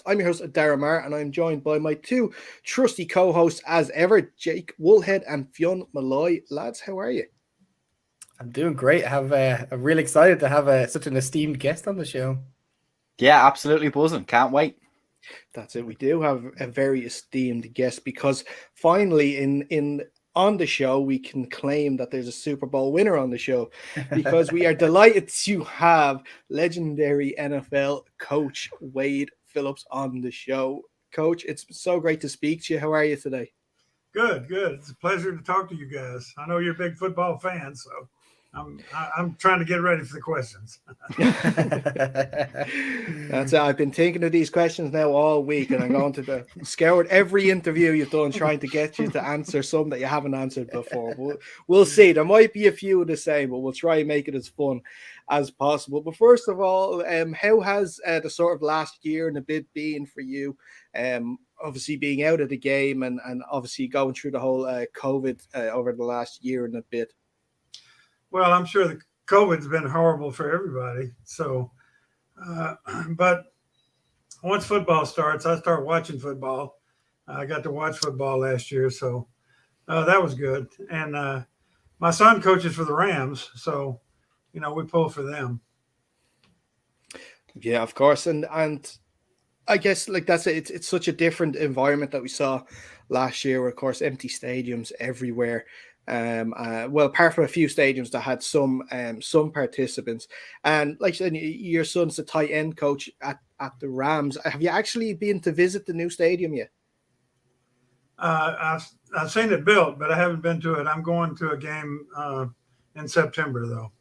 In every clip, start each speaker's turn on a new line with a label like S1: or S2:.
S1: I'm your host, Dara Marr, and I'm joined by my two trusty co-hosts as ever, Jake Woolhead and Fionn Malloy. Lads, how are you?
S2: I'm doing great. I'm really excited to have such an esteemed guest on the show.
S3: Yeah, absolutely buzzing. Can't wait.
S1: That's it. We do have a very esteemed guest because finally in on the show we can claim that there's a Super Bowl winner on the show because we are delighted to have legendary NFL coach Wade Phillips on the show. Coach, it's so great to speak to you. How are you today?
S4: Good. It's a pleasure to talk to you guys. I know you're big football fans, so I'm trying to get ready for the questions.
S1: That's it. I've been thinking of these questions now all week, and I'm going to scour every interview you've done trying to get you to answer some that you haven't answered before. We'll see. There might be a few of the same, but we'll try and make it as fun as possible. But first of all, how has the sort of last year and a bit been for you? Obviously being out of the game and obviously going through the whole COVID over the last year and a bit.
S4: Well, I'm sure the COVID's been horrible for everybody. So, but once football starts, I start watching football. I got to watch football last year, so that was good. And my son coaches for the Rams, so we pull for them.
S1: Yeah, of course, and I guess like that's it. It's such a different environment that we saw last year. Of course, empty stadiums everywhere. Well, apart from a few stadiums that had some participants, and like you said, your son's the tight end coach at the Rams. Have you actually been to visit the new stadium yet?
S4: I've seen it built, but I haven't been to it. I'm going to a game in September, though.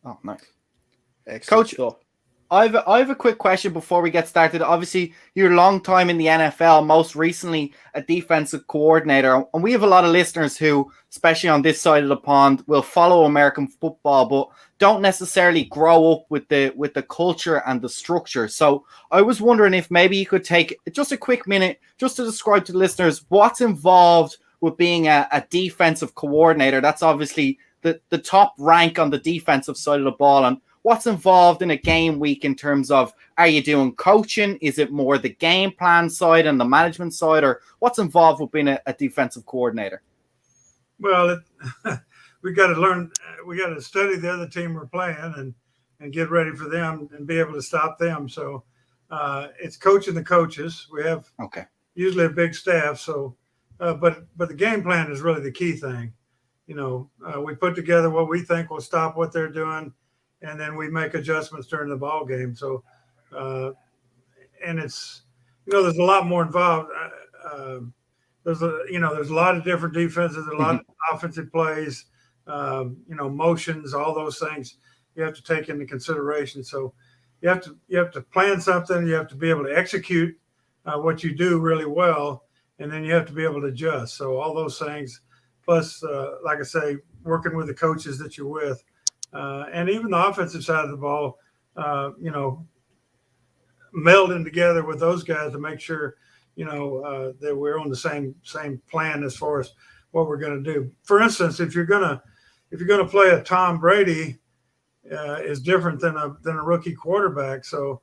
S3: Oh, nice.
S1: Excellent.
S3: Coach, I have a quick question before we get started. Obviously, you're a long time in the NFL, most recently a defensive coordinator. And we have a lot of listeners who, especially on this side of the pond, will follow American football, but don't necessarily grow up with the culture and the structure. So I was wondering if maybe you could take just a quick minute just to describe to the listeners what's involved with being a defensive coordinator. That's obviously the top rank on the defensive side of the ball. And what's involved in a game week in terms of, are you doing coaching? Is it more the game plan side and the management side, or what's involved with being a defensive coordinator?
S4: Well, we got to learn. We got to study the other team we're playing and get ready for them and be able to stop them. So it's coaching the coaches. We have usually a big staff. So, but the game plan is really the key thing. We put together what we think will stop what they're doing, and then we make adjustments during the ball game. So, and it's, there's a lot more involved. There's a lot of different defenses, a lot of offensive plays, motions, all those things you have to take into consideration. So you have to plan something. You have to be able to execute what you do really well, and then you have to be able to adjust. So all those things, plus, like I say, working with the coaches that you're with. And even the offensive side of the ball, melding together with those guys to make sure, that we're on the same plan as far as what we're going to do. For instance, if you're gonna play a Tom Brady, is different than a rookie quarterback. So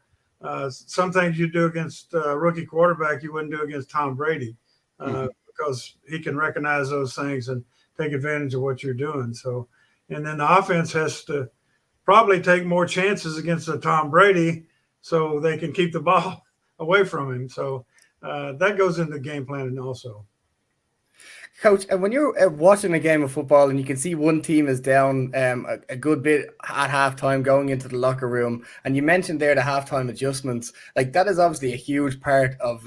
S4: some things you do against a rookie quarterback you wouldn't do against Tom Brady, because he can recognize those things and take advantage of what you're doing. So. And then the offense has to probably take more chances against a Tom Brady so they can keep the ball away from him. So that goes into game planning also.
S2: Coach, and when you're watching a game of football and you can see one team is down a good bit at halftime going into the locker room, and you mentioned there the halftime adjustments, like that is obviously a huge part of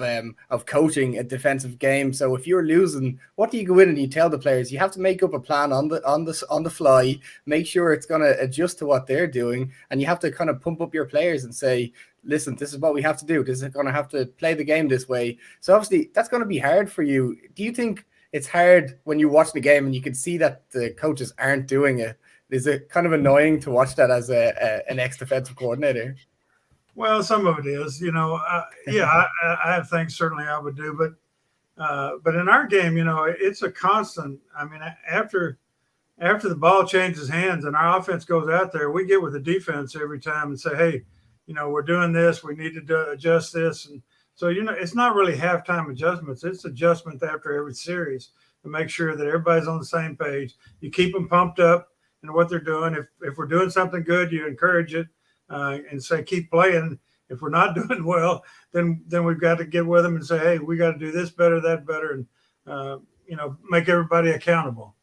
S2: coaching a defensive game. So if you're losing, what do you go in and you tell the players? You have to make up a plan on the fly, make sure it's going to adjust to what they're doing, and you have to kind of pump up your players and say, listen, this is what we have to do. This is going to have to play the game this way. So obviously that's going to be hard for you. Do you think it's hard when you watch the game and you can see that the coaches aren't doing it? Is it kind of annoying to watch that as an ex-defensive coordinator?
S4: Well, some of it is, I have things certainly I would do, but in our game, it's a constant. I mean, after the ball changes hands and our offense goes out there, we get with the defense every time and say, hey, we're doing this. We need to adjust this and So, it's not really halftime adjustments. It's adjustment after every series to make sure that everybody's on the same page. You keep them pumped up in what they're doing. If we're doing something good, you encourage it and say, keep playing. If we're not doing well, then we've got to get with them and say, hey, we got to do this better, that better, and, make everybody accountable.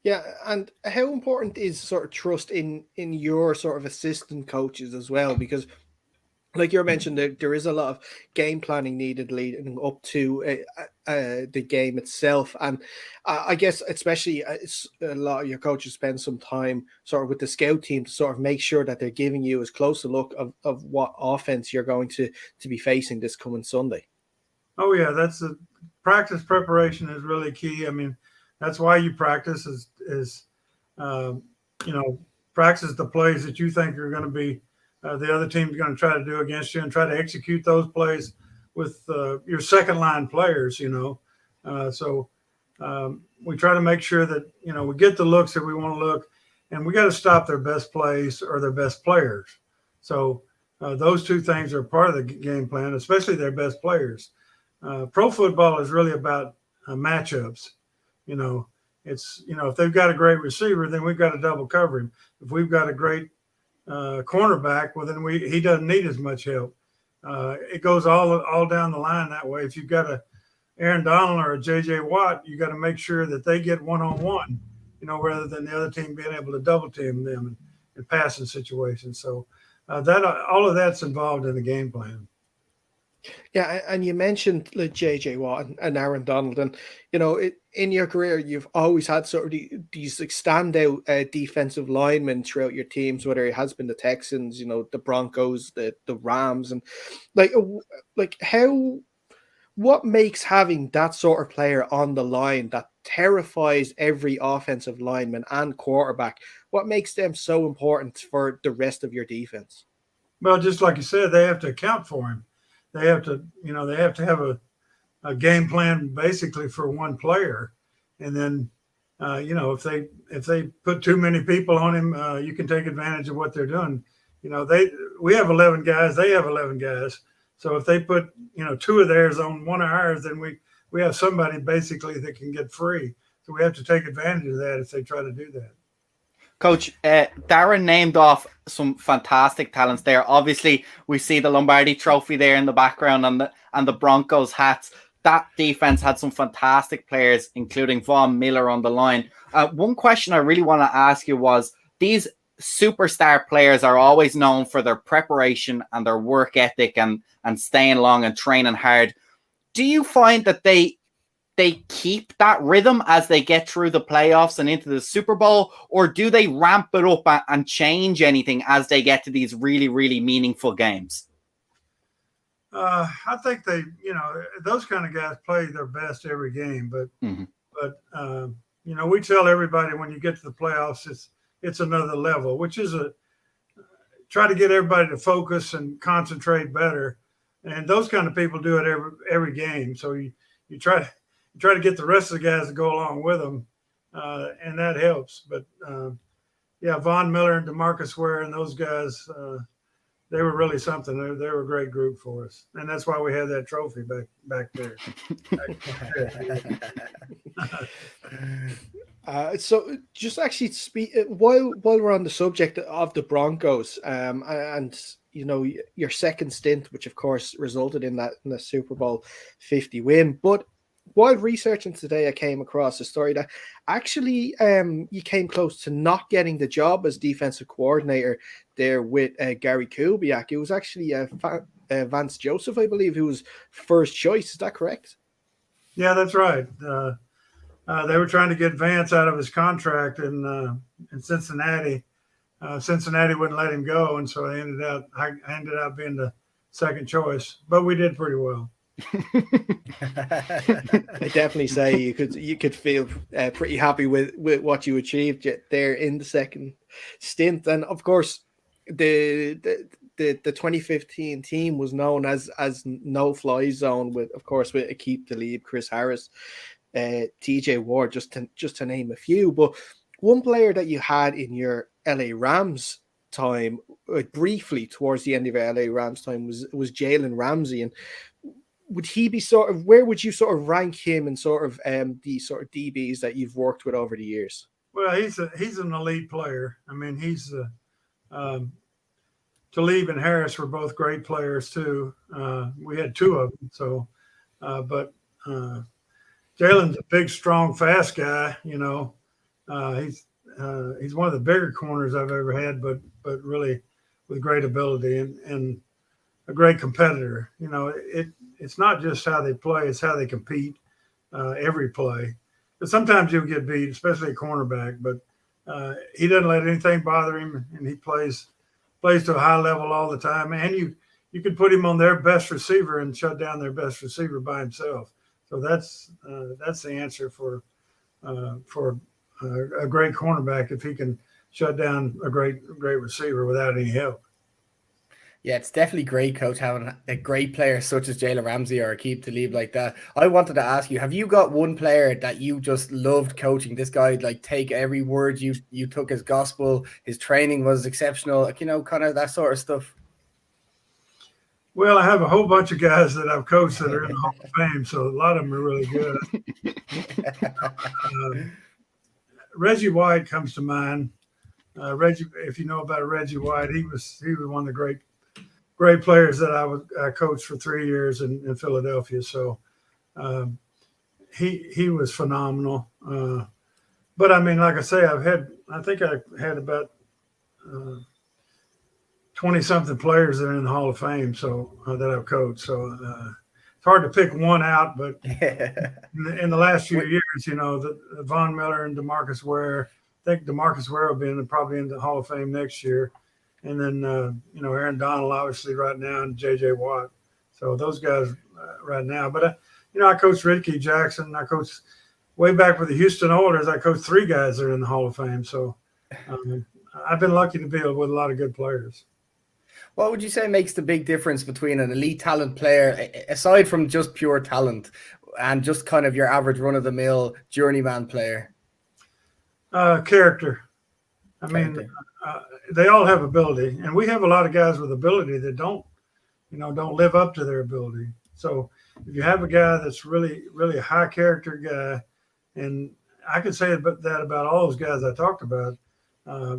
S1: Yeah, and how important is sort of trust in your sort of assistant coaches as well? Because, like you mentioned, there is a lot of game planning needed leading up to the game itself, and I guess especially a lot of your coaches spend some time sort of with the scout team to sort of make sure that they're giving you as close a look of what offense you're going to be facing this coming Sunday.
S4: Oh yeah, that's the practice preparation is really key. I mean, that's why you practice is practice the plays that you think are going to be the other team's going to try to do against you, and try to execute those plays with your second line players. So we try to make sure that we get the looks that we want to look, and we got to stop their best plays or their best players. So those two things are part of the game plan, especially their best players. Pro football is really about matchups. It's if they've got a great receiver, then we've got to double cover him. If we've got a great cornerback, well, then he doesn't need as much help. It goes all down the line that way. If you've got a Aaron Donald or a J.J. Watt, you got to make sure that they get one-on-one, rather than the other team being able to double team them in passing situations. So that all of that's involved in the game plan.
S1: Yeah, and you mentioned like J.J. Watt and Aaron Donald, and in your career you've always had sort of these like standout defensive linemen throughout your teams, whether it has been the Texans, the Broncos, the Rams, and what makes having that sort of player on the line that terrifies every offensive lineman and quarterback? What makes them so important for the rest of your defense?
S4: Well, just like you said, they have to account for him. They have to, have a game plan basically for one player, and then, if they put too many people on him, you can take advantage of what they're doing. We have 11 guys, they have 11 guys. So if they put, two of theirs on one of ours, then we have somebody basically that can get free. So we have to take advantage of that if they try to do that.
S3: Coach, Darren named off some fantastic talents there. Obviously, we see the Lombardi Trophy there in the background and the Broncos hats. That defense had some fantastic players, including Von Miller on the line. One question I really want to ask you was, these superstar players are always known for their preparation and their work ethic and staying long and training hard. Do you find that they keep that rhythm as they get through the playoffs and into the Super Bowl, or do they ramp it up and change anything as they get to these really, really meaningful games?
S4: I think those kind of guys play their best every game, but we tell everybody when you get to the playoffs, it's another level, which is try to get everybody to focus and concentrate better. And those kind of people do it every game. So you try to get the rest of the guys to go along with them, and that helps. But Von Miller and DeMarcus Ware and those guys, they were really something. They were a great group for us, and that's why we had that trophy back there.
S1: So just actually speak while we're on the subject of the Broncos, and your second stint, which of course resulted in the Super Bowl 50 win, but while researching today, I came across a story that actually you came close to not getting the job as defensive coordinator there with Gary Kubiak. It was actually Vance Joseph, I believe, who was first choice. Is that correct?
S4: Yeah, that's right. They were trying to get Vance out of his contract in Cincinnati. Cincinnati wouldn't let him go, and so I ended up being the second choice. But we did pretty well.
S1: I definitely say you could feel pretty happy with what you achieved there in the second stint, and of course the 2015 team was known as no fly zone with Aqib Talib, Chris Harris, TJ Ward, just to name a few. But one player that you had in your LA Rams time, briefly towards the end of LA Rams time, was Jalen Ramsey. And would he be where would you sort of rank him in sort of the sort of DBs that you've worked with over the years?
S4: Well, he's an elite player. I mean, Talib and Harris were both great players too. We had two of them. So, but Jalen's a big, strong, fast guy. You know, he's one of the bigger corners I've ever had, but really with great ability and a great competitor. You know, it's not just how they play; it's how they compete every play. But sometimes you'll get beat, especially a cornerback. But he doesn't let anything bother him, and he plays to a high level all the time. And you could put him on their best receiver and shut down their best receiver by himself. So that's the answer for a great cornerback, if he can shut down a great receiver without any help.
S2: Yeah, it's definitely great, Coach, having a great player such as Jalen Ramsey or Aqib Talib like that. I wanted to ask you, have you got one player that you just loved coaching? This guy, like, take every word you took as gospel. His training was exceptional, like, you know, kind of that sort of stuff.
S4: Well, I have a whole bunch of guys that I've coached that are in the Hall of Fame, so a lot of them are really good. Reggie White comes to mind. Reggie, if you know about Reggie White, he was one of the great players that I coached for 3 years in Philadelphia. So he was phenomenal. But I mean, like I say, I think I had about 20-something players that are in the Hall of Fame, so that I've coached. So it's hard to pick one out, but in the last few years, you know, the Von Miller and DeMarcus Ware. I think DeMarcus Ware will be probably in the Hall of Fame next year. And then, you know, Aaron Donald, obviously, right now, and J.J. Watt. So those guys right now. But, you know, I coached Ricky Jackson. I coached way back with the Houston Oilers. I coached 3 guys that are in the Hall of Fame. So I've been lucky to be with a lot of good players.
S2: What would you say makes the big difference between an elite talent player, aside from just pure talent, and just kind of your average run-of-the-mill journeyman player?
S4: Character. I mean, they all have ability, and we have a lot of guys with ability that don't live up to their ability. So if you have a guy that's really, really a high character guy, and I could say that about all those guys I talked about,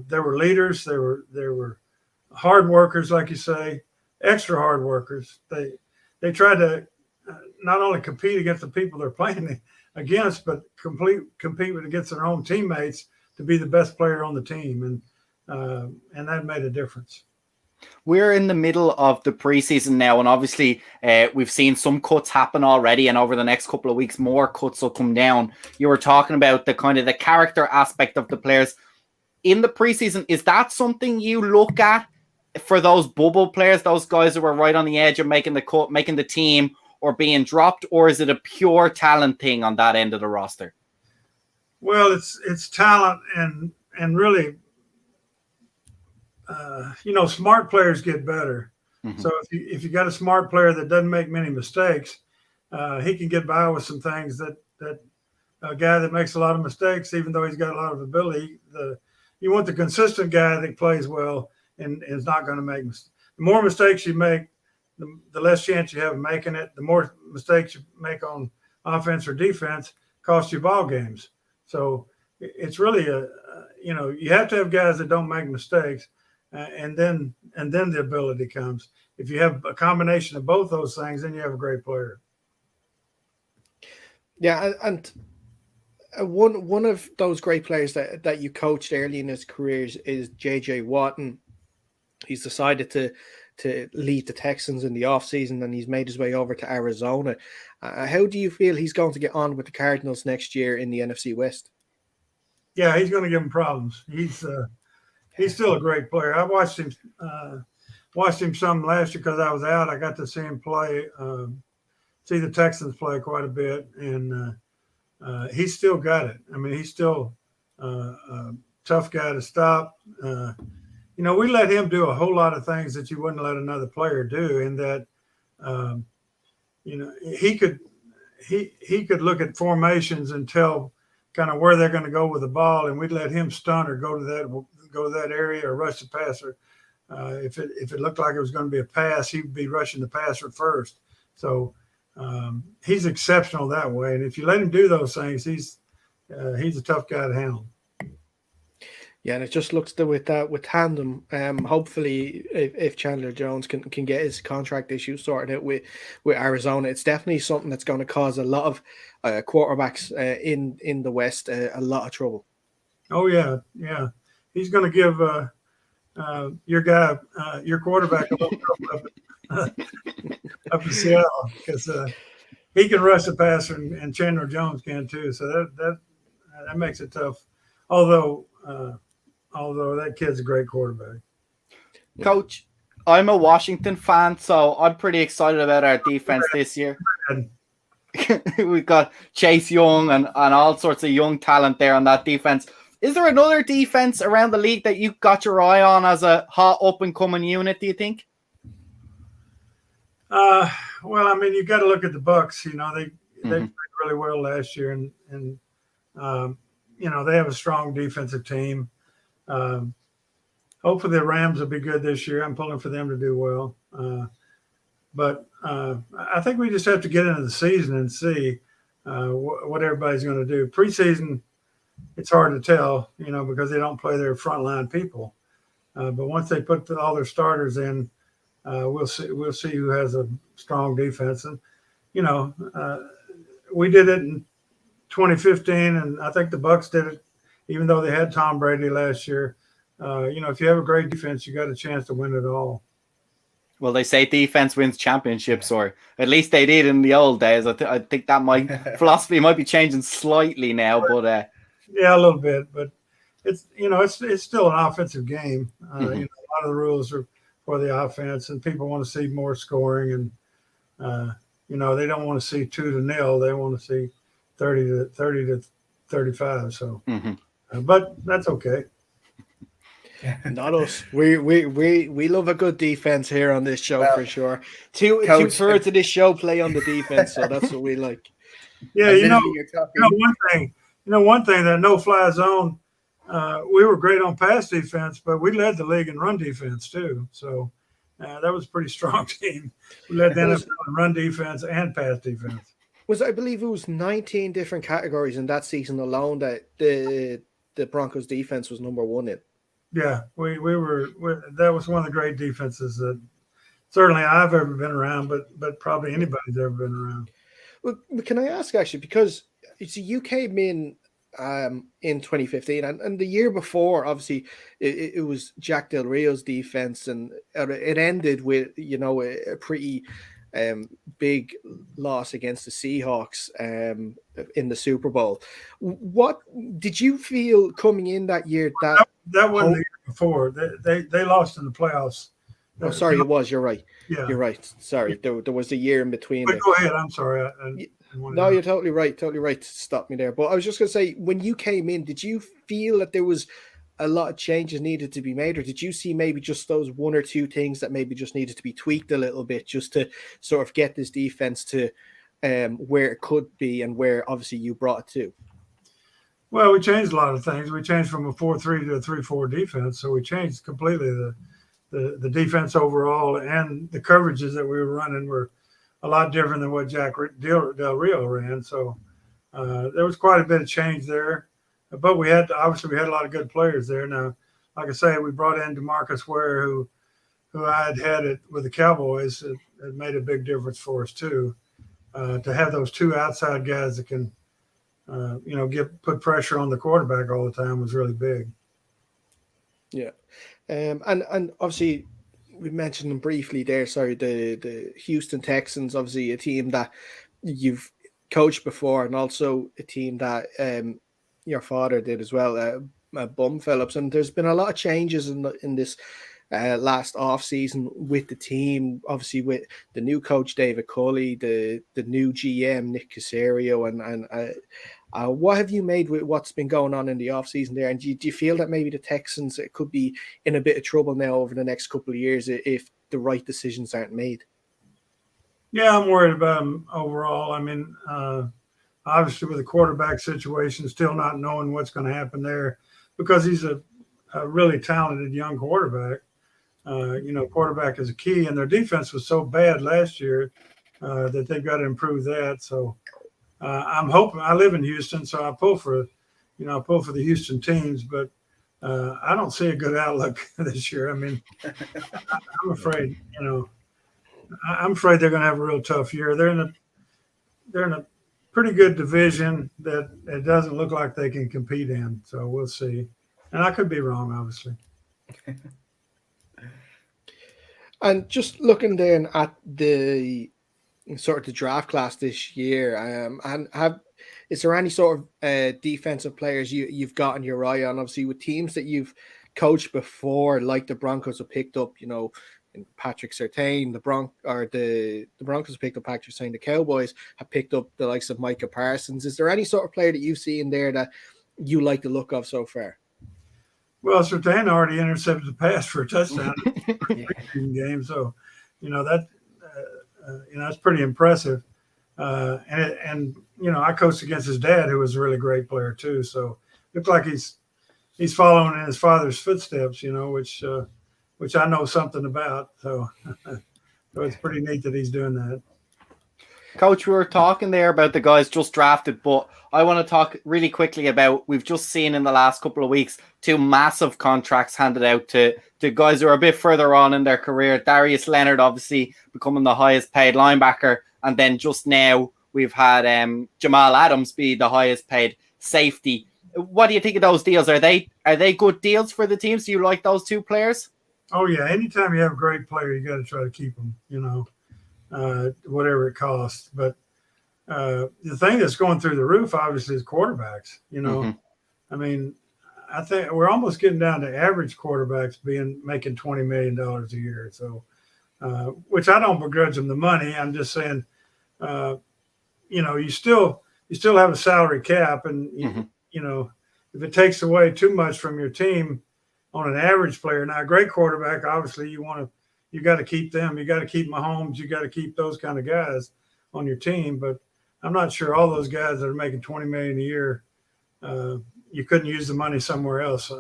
S4: they were leaders. They were hard workers, like you say, extra hard workers. They tried to not only compete against the people they're playing against, but compete against their own teammates to be the best player on the team, and that made a difference.
S3: We're in the middle of the preseason now, and obviously we've seen some cuts happen already, and over the next couple of weeks, more cuts will come down. You were talking about the kind of the character aspect of the players in the preseason. Is that something you look at for those bubble players, those guys who were right on the edge of making the cut, making the team, or being dropped, or is it a pure talent thing on that end of the roster?
S4: Well, it's talent and really, you know, smart players get better. Mm-hmm. So if you got a smart player that doesn't make many mistakes, he can get by with some things that a guy that makes a lot of mistakes, even though he's got a lot of ability, you want the consistent guy that plays well and is not going to make mistakes. The more mistakes you make, the less chance you have of making it. The more mistakes you make on offense or defense cost you ball games. So it's really you know, you have to have guys that don't make mistakes, and then the ability comes. If you have a combination of both those things, then you have a great player.
S1: Yeah, and one of those great players that you coached early in his career is J.J. Watton. He's decided to lead the Texans in the offseason, and he's made his way over to Arizona. How do you feel he's going to get on with the Cardinals next year in the NFC West?
S4: Yeah, he's going to give him problems. He's still a great player. I watched him some last year because I was out. I got to see him play, see the Texans play quite a bit, and he's still got it. I mean, he's still a tough guy to stop. You know, we let him do a whole lot of things that you wouldn't let another player do, in that, you know, he could look at formations and tell kind of where they're going to go with the ball, and we'd let him stunt or go go to that area or rush the passer. If it looked like it was going to be a pass, he would be rushing the passer first. So he's exceptional that way. And if you let him do those things, he's a tough guy to handle.
S1: Yeah, and it just looks with tandem. Hopefully, if Chandler Jones can get his contract issue sorted out with Arizona, it's definitely something that's going to cause a lot of quarterbacks in the West a lot of trouble.
S4: Oh yeah, he's going to give your quarterback a little trouble up in Seattle because he can rush the passer and Chandler Jones can too. So that makes it tough. Although that kid's a great quarterback.
S3: Coach, I'm a Washington fan, so I'm pretty excited about our defense this year. We've got Chase Young and all sorts of young talent there on that defense. Is there another defense around the league that you got your eye on as a hot up-and-coming unit, do you think?
S4: Well, I mean, you got to look at the Bucks. You know, they played really well last year, and you know, they have a strong defensive team. Hopefully the Rams will be good this year. I'm pulling for them to do well. But I think we just have to get into the season and see what everybody's going to do. Preseason, it's hard to tell, you know, because they don't play their frontline people. But once they put all their starters in, we'll see who has a strong defense. And, you know, we did it in 2015, and I think the Bucks did it, even though they had Tom Brady last year. You know, if you have a great defense, you got a chance to win it all.
S3: Well, they say defense wins championships, or at least they did in the old days. I think that philosophy might be changing slightly now, but
S4: yeah, a little bit. But it's, you know, it's still an offensive game. You know, a lot of the rules are for the offense, and people want to see more scoring, and you know, they don't want to see 2-0. They want to see 30 to 35. So, but that's okay.
S1: Not us. We love a good defense here on this show for sure. Two-thirds of this show play on the defense, so that's what we like.
S4: Yeah, one thing that no-fly zone. We were great on pass defense, but we led the league in run defense too. So that was a pretty strong team. We led the NFL in run defense and pass defense.
S1: I believe it was 19 different categories in that season alone that the Broncos defense was number one in.
S4: Yeah, we were. That was one of the great defenses that certainly I've ever been around, but probably anybody's ever been around.
S1: Well, can I ask actually, because you came in 2015, and the year before, obviously, it was Jack Del Rio's defense, and it ended with, you know, a pretty big loss against the Seahawks in the Super Bowl. What did you feel coming in that year?
S4: That wasn't the year before. They lost in the playoffs.
S1: Oh, sorry, it was. You're right.
S4: Yeah,
S1: you're right. Sorry, there was a year in between.
S4: But go ahead. I'm sorry.
S1: No, you're totally right. Totally right to stop me there. But I was just going to say, when you came in, did you feel that there was a lot of changes needed to be made, or did you see maybe just those one or two things that maybe just needed to be tweaked a little bit just to sort of get this defense to where it could be and where obviously you brought it to?
S4: Well, we changed a lot of things. We changed from a 4-3 to a 3-4 defense, so we changed completely the defense overall, and the coverages that we were running were a lot different than what Jack Del Rio ran. So there was quite a bit of change there. But we had a lot of good players there. Now, like I say, we brought in DeMarcus Ware, who I had it with the Cowboys. It made a big difference for us too. To have those two outside guys that can, you know, put pressure on the quarterback all the time was really big.
S1: Yeah, and obviously we mentioned them briefly there. Sorry, the Houston Texans, obviously a team that you've coached before, and also a team that your father did as well, Bum Phillips. And there's been a lot of changes in this last off season with the team, obviously with the new coach David Culley, the new GM Nick Caserio, and what have you made with what's been going on in the off season there? And do you feel that maybe the Texans could be in a bit of trouble now over the next couple of years if the right decisions aren't made?
S4: Yeah, I'm worried about him overall. I mean, obviously with the quarterback situation, still not knowing what's going to happen there, because he's a a really talented young quarterback. Quarterback is a key, and their defense was so bad last year that they've got to improve that. So I'm hoping. I live in Houston, so I pull for the Houston teams, but I don't see a good outlook this year. I mean, I'm afraid. I'm afraid they're going to have a real tough year. They're in a pretty good division that it doesn't look like they can compete in. So we'll see. And I could be wrong, obviously.
S1: And just looking then at the sort of the draft class this year, is there any sort of defensive players you've gotten your eye on? Obviously, with teams that you've coached before, like the Broncos have picked up, Patrick Surtain, the Broncos have picked up Patrick Surtain, the Cowboys have picked up the likes of Micah Parsons. Is there any sort of player that you see in there that you like the look of so far?
S4: Well, Surtain already intercepted the pass for a touchdown in the game, so that's pretty impressive. And I coached against his dad, who was a really great player too. So looked like he's following in his father's footsteps, which I know something about. So, so it's pretty neat that he's doing that.
S3: Coach, we were talking there about the guys just drafted, but I want to talk really quickly about, we've just seen in the last couple of weeks 2 massive contracts handed out to guys who are a bit further on in their career. Darius Leonard obviously becoming the highest paid linebacker, and then just now we've had Jamal Adams be the highest paid safety. What do you think of those deals? Are they good deals for the teams? Do you like those 2 players?
S4: Oh yeah, anytime you have a great player, you got to try to keep them. Whatever it costs. But the thing that's going through the roof, obviously, is quarterbacks. I mean, I think we're almost getting down to average quarterbacks making $20 million a year. So, which I don't begrudge them the money. I'm just saying, you still have a salary cap, and if it takes away too much from your team on an average player. Now, a great quarterback, obviously, you got to keep them. You got to keep Mahomes. You got to keep those kind of guys on your team. But I'm not sure all those guys that are making $20 million a year, you couldn't use the money somewhere else,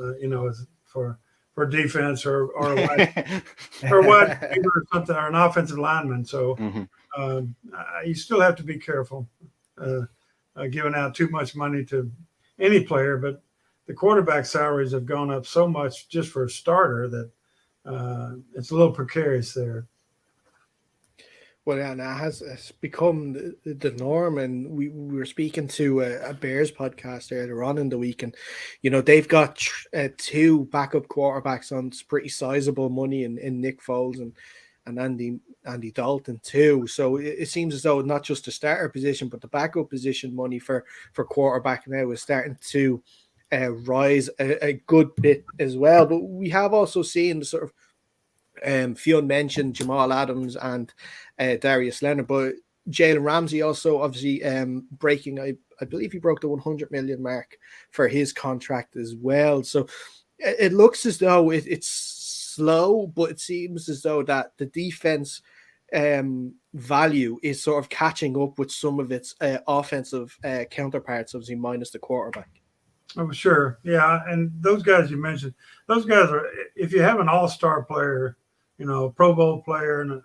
S4: for defense or wide receiver or something, or an offensive lineman. So you still have to be careful giving out too much money to any player. But the quarterback salaries have gone up so much just for a starter that it's a little precarious there.
S1: Well, yeah, now has become the norm, and we were speaking to a Bears podcast earlier on in the week, and they've got 2 backup quarterbacks on pretty sizable money in Nick Foles and Andy Dalton too. So it seems as though not just the starter position, but the backup position money for quarterback now is starting to rise a good bit as well. But we have also seen the sort of Fionn mentioned Jamal Adams and Darius Leonard, but Jalen Ramsey also obviously breaking, I believe he broke the 100 million mark for his contract as well. So it looks as though it's slow, but it seems as though that the defense value is sort of catching up with some of its offensive counterparts, obviously minus the quarterback.
S4: Oh, sure. Yeah. And those guys you mentioned, those guys are, if you have an all-star player, Pro Bowl player, and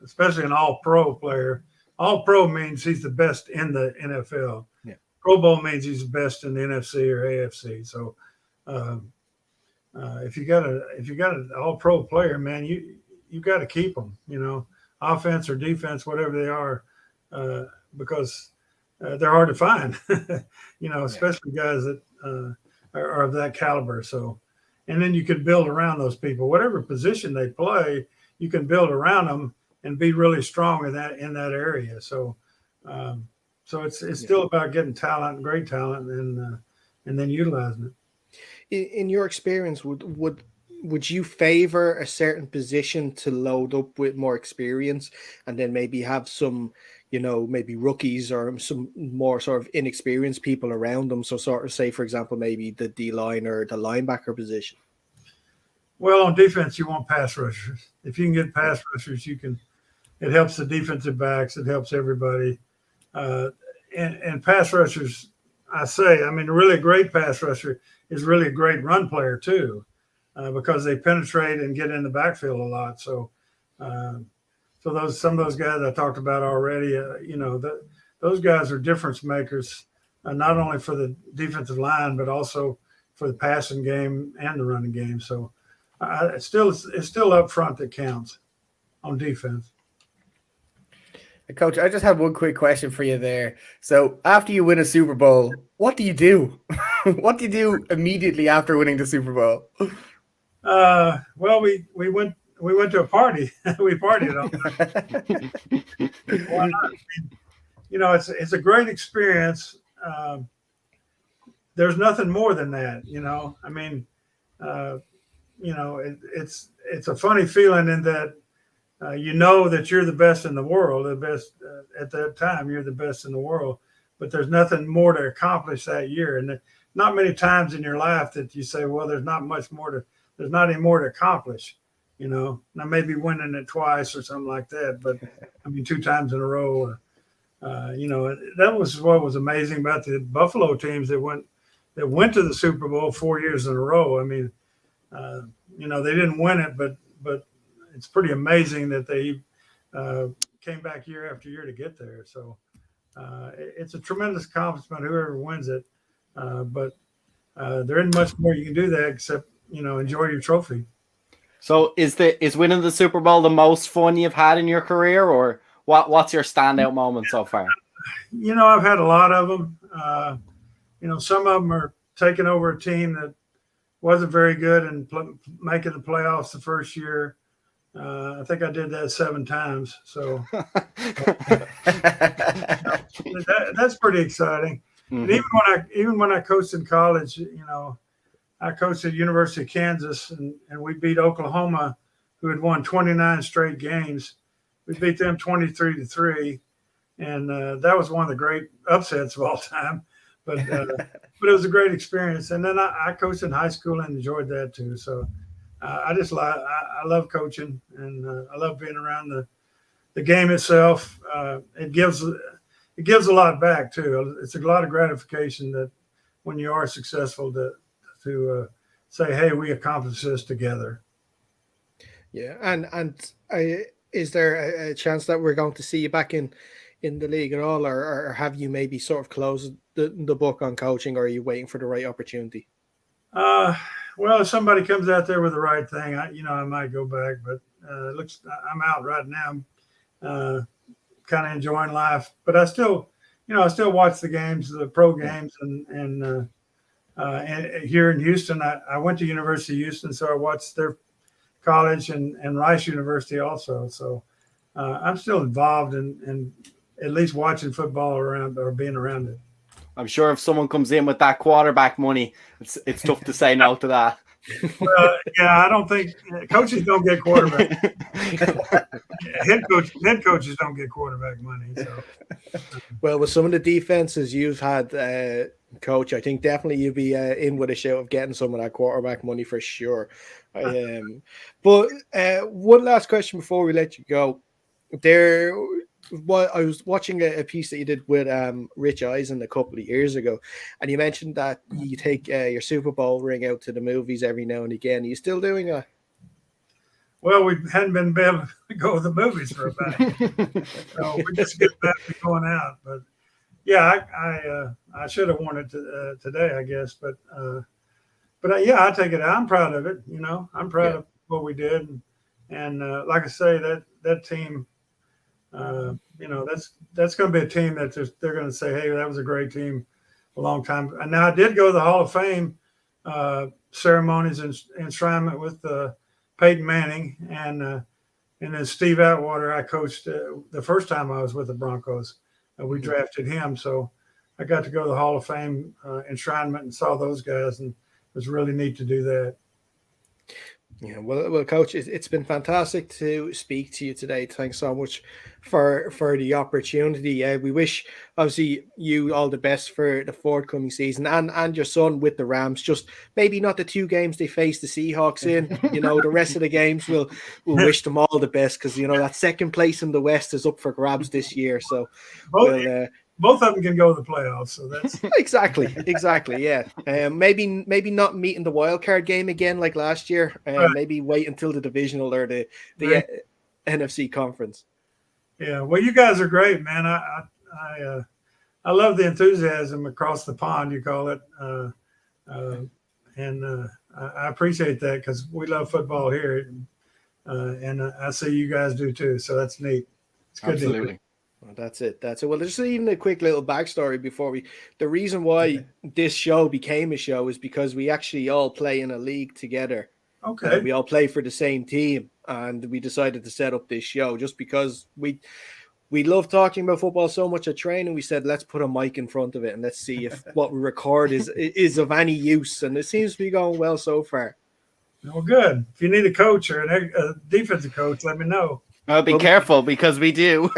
S4: especially an all-pro player, all-pro means he's the best in the NFL.
S1: Yeah.
S4: Pro Bowl means he's the best in the NFC or AFC. So if you got an all-pro player, man, you got to keep them, offense or defense, whatever they are, because they're hard to find, especially guys that are of that caliber. So, and then you can build around those people, whatever position they play, you can build around them and be really strong in that area. So, it's still about getting talent, great talent, and then utilizing it.
S1: In your experience, would you favor a certain position to load up with more experience, and then maybe have some, maybe rookies or some more sort of inexperienced people around them? So sort of say, for example, maybe the D-line or the linebacker position.
S4: Well, on defense, you want pass rushers. If you can get pass rushers, it helps the defensive backs. It helps everybody. And pass rushers, I say, I mean, a really great pass rusher is really a great run player too, because they penetrate and get in the backfield a lot. So, so some of those guys I talked about already, those guys are difference makers, not only for the defensive line but also for the passing game and the running game. So, it's still up front that counts on defense.
S2: Coach, I just have one quick question for you there. So after you win a Super Bowl, what do you do? What do you do immediately after winning the Super Bowl?
S4: Well, we went to a party. We partied all night. Why not? It's a great experience. There's nothing more than that. I mean, it's a funny feeling in that that you're the best in the world, the best at that time. You're the best in the world, but there's nothing more to accomplish that year, and not many times in your life that you say, "Well, there's not any more to accomplish." Now maybe winning it twice or something like that, but I mean 2 times in a row. That was what was amazing about the Buffalo teams that went to the Super Bowl 4 years in a row. I mean, they didn't win it, but it's pretty amazing that they came back year after year to get there. So it's a tremendous accomplishment, whoever wins it. But there isn't much more you can do that except, enjoy your trophy.
S3: So is winning the Super Bowl the most fun you've had in your career, or what's your standout moment so far?
S4: I've had a lot of them. Some of them are taking over a team that wasn't very good and making the playoffs the first year. I think I did that 7 times. So that's pretty exciting. Mm-hmm. And even when I coached in college, I coached at University of Kansas, and we beat Oklahoma, who had won 29 straight games. We beat them 23-3, and that was one of the great upsets of all time. But it was a great experience. And then I coached in high school and enjoyed that too. So I love coaching, and I love being around the game itself. It gives a lot back too. It's a lot of gratification that when you are successful to say, "Hey, we accomplished this together."
S1: Yeah, and is there a chance that we're going to see you back in the league at all, or have you maybe sort of closed the book on coaching, or are you waiting for the right opportunity?
S4: Well, if somebody comes out there with the right thing, I might go back, but I'm out right now, kind of enjoying life. But I still watch the games, the pro games, and here in Houston, I went to University of Houston, so I watched their college and Rice University also. So I'm still involved in at least watching football around or being around it.
S3: I'm sure if someone comes in with that quarterback money, it's tough to say no to that.
S4: Well, yeah, I don't think coaches don't get quarterback. Head coaches don't get quarterback money. So.
S1: Well, with some of the defenses you've had, Coach, I think definitely you'll be in with a shout of getting some of that quarterback money for sure. But one last question before we let you go. I was watching a piece that you did with Rich Eisen a couple of years ago, and you mentioned that you take your Super Bowl ring out to the movies every now and again. Are you still doing that?
S4: Well, we hadn't been able to go to the movies for a while, so we just get back to going out. But yeah, I should have worn it today, I guess. But yeah, I take it out. I'm proud of it. I'm proud of what we did, and like I say, that team. That's going to be a team that they're going to say, "Hey, that was a great team a long time." And now I did go to the Hall of Fame ceremonies and enshrinement with Peyton Manning and then Steve Atwater. I coached the first time I was with the Broncos. We drafted him, so I got to go to the Hall of Fame enshrinement and saw those guys, and it was really neat to do that.
S1: Yeah, well, Coach, it's been fantastic to speak to you today. Thanks so much for the opportunity. We wish, obviously, you all the best for the forthcoming season and your son with the Rams. Just maybe not the 2 games they face the Seahawks in. The rest of the games we'll wish them all the best because that second place in the West is up for grabs this year. So
S4: both of them can go to the playoffs. So that's
S1: exactly. Yeah. Maybe not meeting the wild card game again like last year.
S4: Right.
S1: Maybe wait until the divisional or the
S4: Right.
S1: NFC conference.
S4: Yeah. Well, you guys are great, man. I love the enthusiasm across the pond, you call it, and I appreciate that because we love football here, and I see you guys do too. So that's neat. It's good to hear.
S1: Well, that's it. Well, just even a quick little backstory before the reason why this show became a show is because we actually all play in a league together.
S4: Okay.
S1: We all play for the same team, and we decided to set up this show just because we love talking about football so much at training. We said, let's put a mic in front of it and let's see if what we record is of any use. And it seems to be going well so far.
S4: Well, good. If you need a coach or a defensive coach, let me know.
S3: Well, be careful because we do.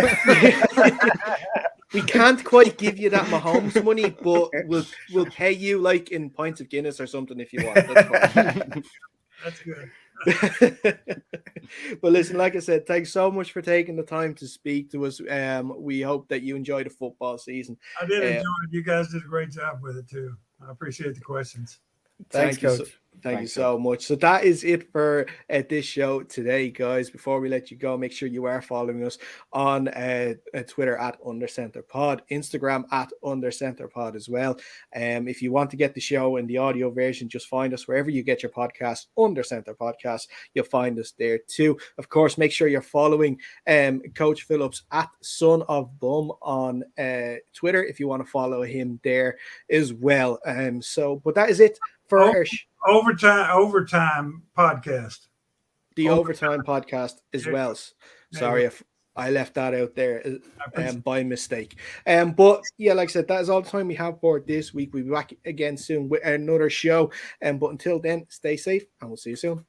S1: We can't quite give you that Mahomes money, but we'll pay you like in pints of Guinness or something if you want. That's fine.
S4: That's good.
S1: But listen, like I said, thanks so much for taking the time to speak to us. We hope that you enjoy the football season.
S4: I did enjoy it. You guys did a great job with it too. I appreciate the questions.
S2: Thanks, Coach.
S1: Thank you so much. So that is it for this show today, guys. Before we let you go, make sure you are following us on Twitter at UnderCenterPod, Instagram at UnderCenterPod as well. If you want to get the show in the audio version, just find us wherever you get your podcast, Under Center Podcast. You'll find us there too. Of course, make sure you're following Coach Phillips at Son of Bum on Twitter if you want to follow him there as well. But that is it for our
S4: overtime podcast.
S1: The overtime podcast as well. Sorry if I left that out there by mistake. But yeah, like I said, that is all the time we have for this week. We'll be back again soon with another show. But until then, stay safe and we'll see you soon.